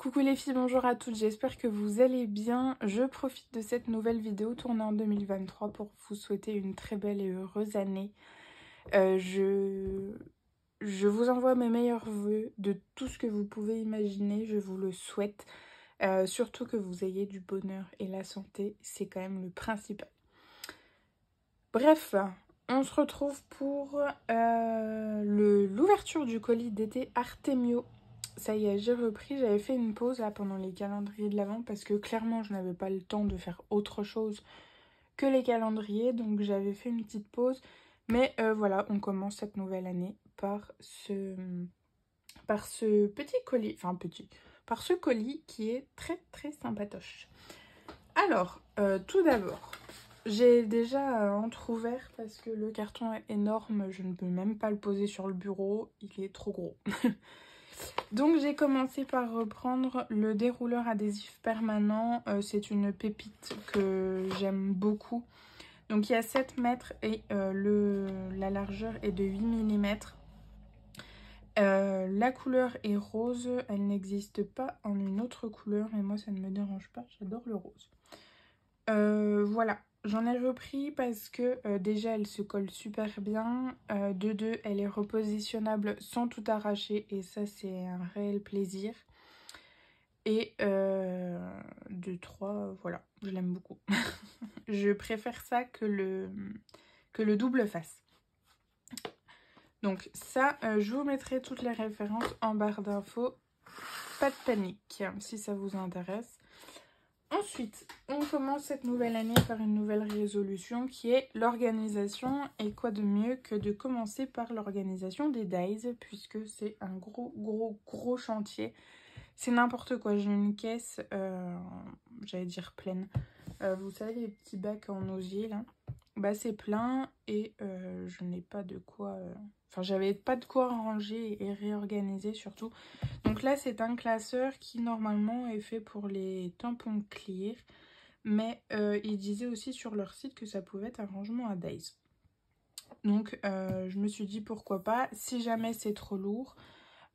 Coucou les filles, bonjour à toutes, j'espère que vous allez bien. Je profite de cette nouvelle vidéo tournée en 2023 pour vous souhaiter une très belle et heureuse année. Je vous envoie mes meilleurs vœux de tout ce que vous pouvez imaginer, je vous le souhaite. Surtout que vous ayez du bonheur et la santé, c'est quand même le principal. Bref, on se retrouve pour l'ouverture du colis d'été Artemio. Ça y est, j'ai repris, j'avais fait une pause là pendant les calendriers de l'Avent parce que clairement je n'avais pas le temps de faire autre chose que les calendriers, donc j'avais fait une petite pause. Mais voilà, on commence cette nouvelle année par ce petit colis, par ce colis qui est très très sympatoche. Alors, tout d'abord, j'ai déjà entrouvert parce que le carton est énorme, je ne peux même pas le poser sur le bureau, il est trop gros. Donc j'ai commencé par reprendre le dérouleur adhésif permanent, c'est une pépite que j'aime beaucoup. Donc il y a 7 mètres et la largeur est de 8 mm. La couleur est rose, elle n'existe pas en une autre couleur et moi ça ne me dérange pas, j'adore le rose. Voilà, j'en ai repris parce que déjà elle se colle super bien, de deux elle est repositionnable sans tout arracher et ça c'est un réel plaisir. Et de trois, voilà, je l'aime beaucoup. Je préfère ça que le double face. Donc ça, je vous mettrai toutes les références en barre d'infos. Pas de panique si ça vous intéresse. Ensuite, on commence cette nouvelle année par une nouvelle résolution qui est l'organisation. Et quoi de mieux que de commencer par l'organisation des dies, puisque c'est un gros chantier. C'est n'importe quoi, j'ai une caisse, j'allais dire pleine. Vous savez les petits bacs en osier là, bah c'est plein et je n'ai pas de quoi... Enfin j'avais pas de quoi ranger et réorganiser surtout. Donc là c'est un classeur qui normalement est fait pour les tampons clear. Mais ils disaient aussi sur leur site que ça pouvait être un rangement à dies. Donc je me suis dit pourquoi pas, si jamais c'est trop lourd...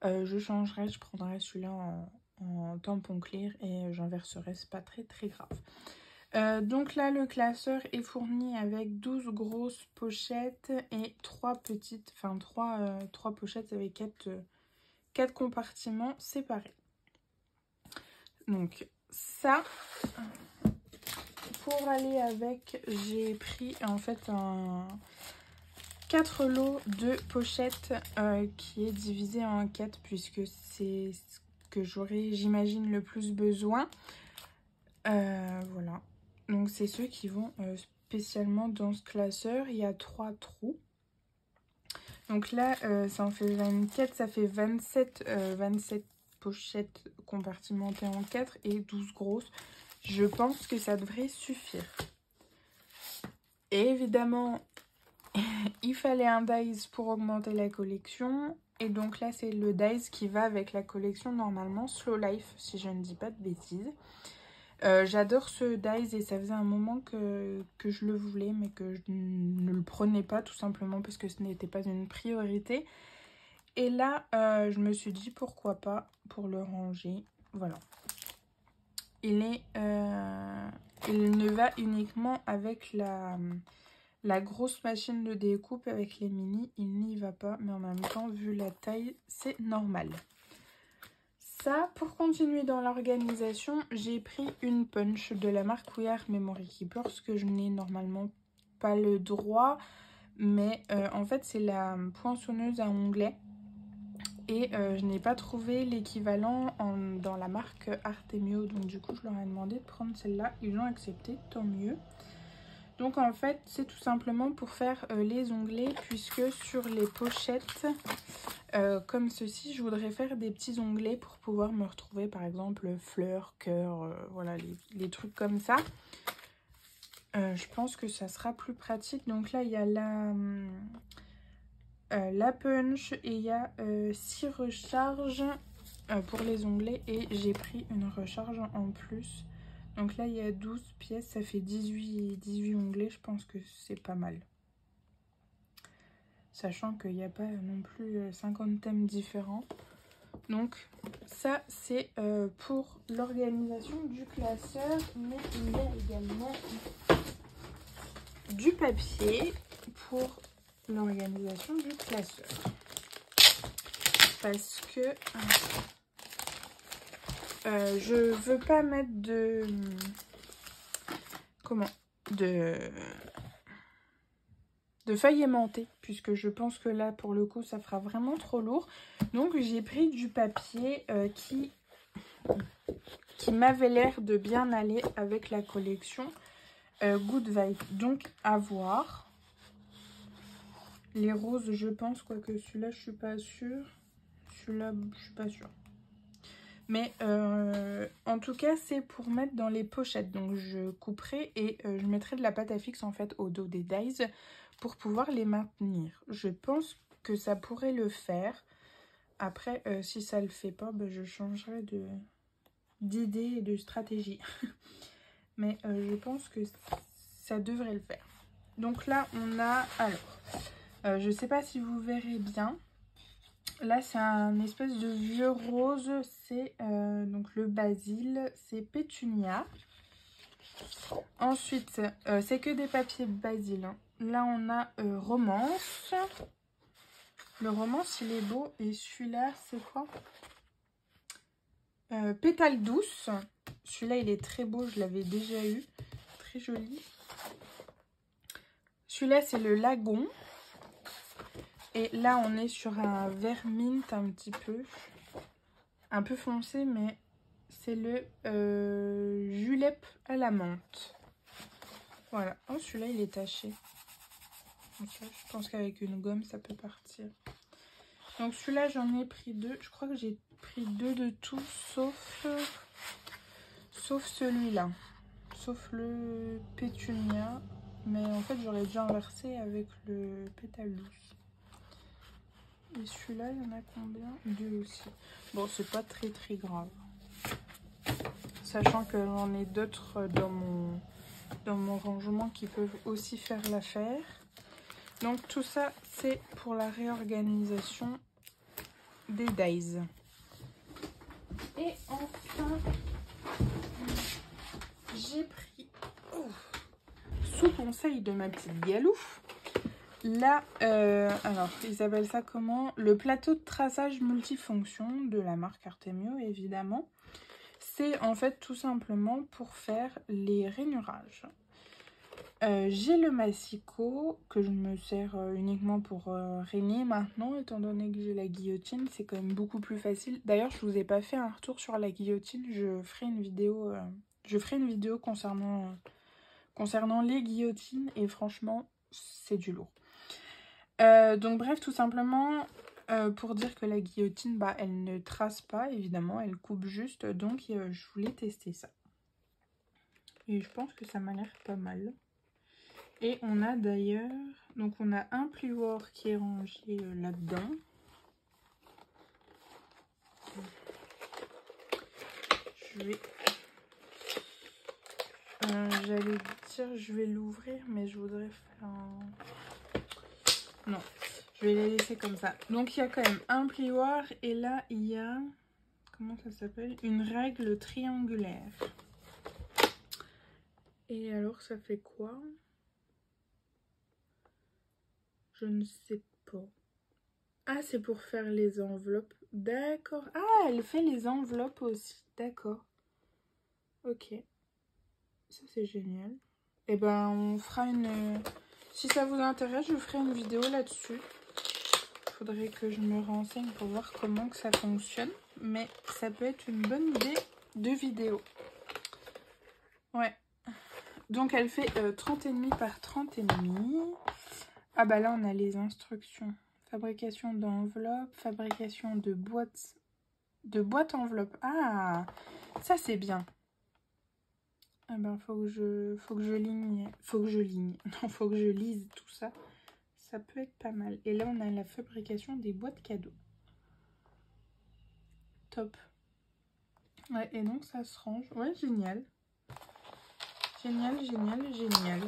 je changerai, je prendrai celui-là en tampon clear et j'inverserai, c'est pas très grave. Donc là le classeur est fourni avec 12 grosses pochettes et 3 petites, enfin 3 pochettes avec 4 compartiments séparés. Donc ça, pour aller avec, j'ai pris en fait 4 lots de pochettes qui est divisé en 4 puisque c'est ce que j'aurai, j'imagine, le plus besoin. Voilà. Donc c'est ceux qui vont spécialement dans ce classeur. Il y a 3 trous. Donc là, ça en fait 24, ça fait 27 pochettes compartimentées en 4 et 12 grosses. Je pense que ça devrait suffire. Et évidemment... il fallait un dies pour augmenter la collection. Et donc là, c'est le dies qui va avec la collection normalement Slow Life, si je ne dis pas de bêtises. J'adore ce dies et ça faisait un moment que je le voulais, mais que je ne le prenais pas tout simplement parce que ce n'était pas une priorité. Et là, je me suis dit pourquoi pas pour le ranger. Voilà. Il ne va uniquement avec la grosse machine de découpe avec les mini, il n'y va pas, mais en même temps, vu la taille, c'est normal. Ça, pour continuer dans l'organisation, j'ai pris une punch de la marque We Are Memory Keeper, parce que je n'ai normalement pas le droit, mais en fait, c'est la poinçonneuse à onglets. Et je n'ai pas trouvé l'équivalent dans la marque Artemio, donc du coup, je leur ai demandé de prendre celle-là. Ils l'ont accepté, tant mieux. Donc en fait, c'est tout simplement pour faire les onglets, puisque sur les pochettes, comme ceci, je voudrais faire des petits onglets pour pouvoir me retrouver, par exemple, fleurs, cœur, voilà, les trucs comme ça. Je pense que ça sera plus pratique. Donc là, il y a la punch et il y a 6 recharges pour les onglets. Et j'ai pris une recharge en plus. Donc là, il y a 12 pièces, ça fait 18 onglets, je pense que c'est pas mal. Sachant qu'il n'y a pas non plus 50 thèmes différents. Donc ça c'est pour l'organisation du classeur, mais il y a également du papier pour l'organisation du classeur. Parce que je veux pas mettre de... de feuilles aimantées, puisque je pense que là pour le coup ça fera vraiment trop lourd. Donc j'ai pris du papier qui m'avait l'air de bien aller avec la collection Good Vibes. Donc à voir. Les roses je pense, quoique celui-là je suis pas sûre. Celui-là je suis pas sûre. Mais en tout cas c'est pour mettre dans les pochettes. Donc je couperai et je mettrai de la pâte à fixe en fait au dos des dies pour pouvoir les maintenir. Je pense que ça pourrait le faire. Après si ça le fait pas, ben, je changerai d'idée et de stratégie. Mais je pense que ça devrait le faire. Donc là on a, alors je sais pas si vous verrez bien. Là, c'est un espèce de vieux rose. C'est donc le basil. C'est pétunia. Ensuite, c'est que des papiers basil. Hein. Là, on a romance. Le romance, il est beau. Et celui-là, c'est quoi? Pétale douce. Celui-là, il est très beau. Je l'avais déjà eu. Très joli. Celui-là, c'est le lagon. Et là, on est sur un vert mint un petit peu. Un peu foncé, mais c'est le julep à la menthe. Voilà. Oh, celui-là, il est taché. Okay. Je pense qu'avec une gomme, ça peut partir. Donc, celui-là, j'en ai pris deux. Je crois que j'ai pris deux de tout, sauf celui-là. Sauf le pétunia. Mais en fait, j'aurais déjà inversé avec le pétale douce. Et celui-là, il y en a combien? Deux aussi. Bon, c'est pas très très grave. Sachant que j'en ai d'autres dans mon rangement qui peuvent aussi faire l'affaire. Donc tout ça, c'est pour la réorganisation des dies. Et enfin, j'ai pris, sous conseil de ma petite Galouf, là, alors ils appellent ça comment? Le plateau de traçage multifonction de la marque Artemio, évidemment. C'est en fait tout simplement pour faire les rainurages. J'ai le massicot que je me sers uniquement pour rainer maintenant, étant donné que j'ai la guillotine, c'est quand même beaucoup plus facile. D'ailleurs, je vous ai pas fait un retour sur la guillotine, je ferai une vidéo concernant les guillotines et franchement, c'est du lourd. Donc bref, tout simplement, pour dire que la guillotine, bah, elle ne trace pas, évidemment, elle coupe juste. Donc, je voulais tester ça. Et je pense que ça m'a l'air pas mal. Et on a d'ailleurs, donc on a un plioir qui est rangé là-dedans. Je vais... j'allais dire, je vais l'ouvrir, mais je voudrais faire un... Non. Je vais les laisser comme ça. Donc, il y a quand même un plioir. Et là, il y a... Comment ça s'appelle? Une règle triangulaire. Et alors, ça fait quoi? Je ne sais pas. Ah, c'est pour faire les enveloppes. D'accord. Ah, elle fait les enveloppes aussi. D'accord. Ok. Ça, c'est génial. Et ben, on fera une... Si ça vous intéresse, je ferai une vidéo là-dessus. Faudrait que je me renseigne pour voir comment que ça fonctionne, mais ça peut être une bonne idée de vidéo. Ouais. Donc elle fait 30,5 par 30,5. Ah bah là on a les instructions. Fabrication d'enveloppes, fabrication de boîtes enveloppes. Ah, ça c'est bien. Ah ben faut que je lise tout ça. Ça peut être pas mal. Et là, on a la fabrication des boîtes cadeaux. Top. Ouais, et donc, ça se range. Ouais, génial. Génial, génial, génial.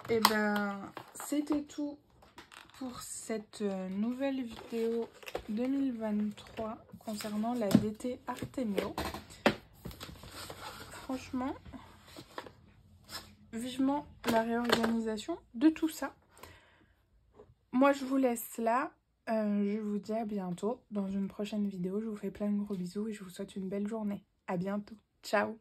Et ben, c'était tout pour cette nouvelle vidéo 2023 concernant la DT Artemio. Franchement, vivement la réorganisation de tout ça. Moi, je vous laisse là. Je vous dis à bientôt dans une prochaine vidéo. Je vous fais plein de gros bisous et je vous souhaite une belle journée. À bientôt. Ciao!